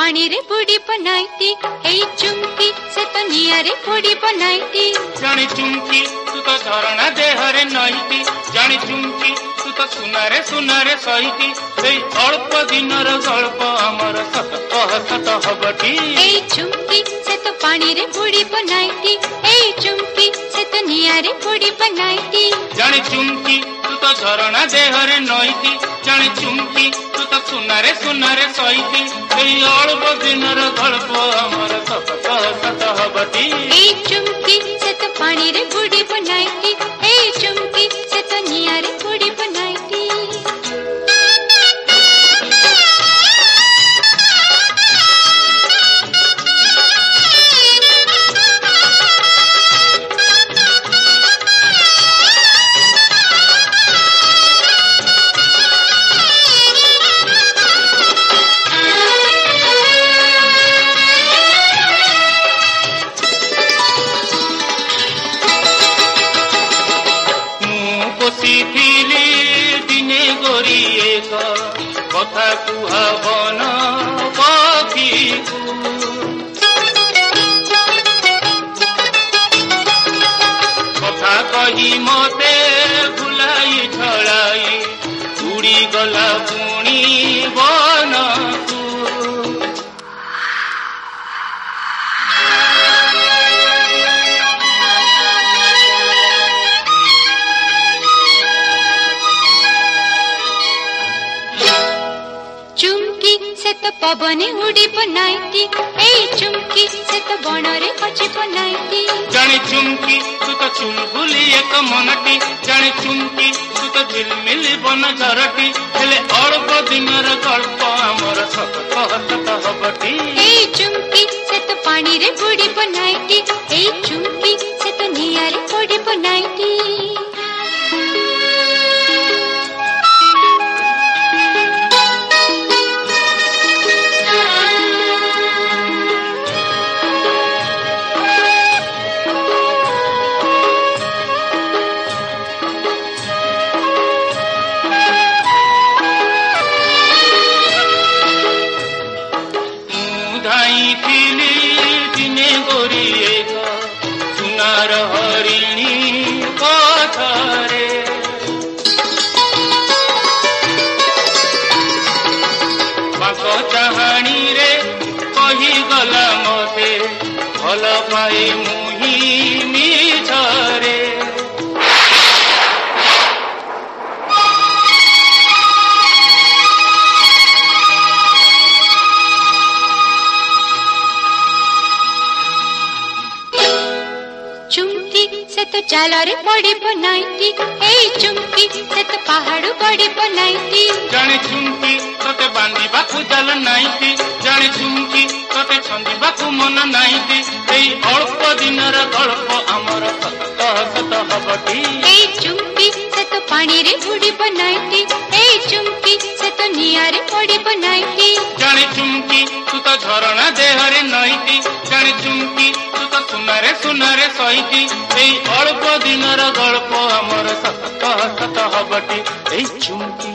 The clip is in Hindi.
पानी रे बुड़ी बनाईती ए चुमकी से तो निया रे बुड़ी बनाईती जानी चुमकी तू तो झरणा देहरे नईती जानी चुमकी तू तो सुनारे सहीती ए अल्प दिनर गल्प आमर सत हबटी ए चुमकी से तो पानी रे बुड़ी बनाईती ए चुमकी से तो निया रे बुड़ी बनाईती जानी चुमकी तू तो झरणा देहरे नईती जानी चुमकी तू तो सुनारे सहीती ए अल्प दिनर गल्प आमर सत हबटी ए चुमकी से तो पानी रे बुड़ी बनाईती ए चुमकी से तो निया रे बुड़ी बनाईती दिने गोरी एक कथा कुहा बन पक्षी कथा कही मते भुलाई छड़ाई उड़ी गला पुणी बन चुमकी से तो पवने उड़ी बनाईती ए चुमकी से तो बणरे कची बनाईती जानी चुमकी तू तो चुलबुली एक मनटी जानी चुमकी तू तो झिलमिल बन झरटी हेले अल्प दिनर गल्प आमर सत हबटी ए चुमकी से तो पानी रे बुड़ी बनाईती ए चुमकी से तो निया रे बुड़ी बनाईती दिने गोरी एक सुनार हरिणी पथरे बाक चाहाणी रे कही गला मते भल पाए मुही मिछरे चुमकी से तो चालरे बड़ी बनाईती ए चुमकी से तो पहाड़ बड़ी बनाईती जाने चुमकी तोते बांधिबाकू जाल नाईती जाने चुमकी तोते छंदिबाकू मन नाईती एई अल्प दिनर गल्प आमर सत हबटी ए चुमकी से तो पानी रे बुड़ी बनाईती ए चुमकी से तो निया रे बुड़ी बनाईती जाने चुमकी तू तो झरणा देहरे नईती जाने चुमकी तू तो सुनारे सहीती एई अल्प दिनर गल्प आमर सत हबटी एई चुमकी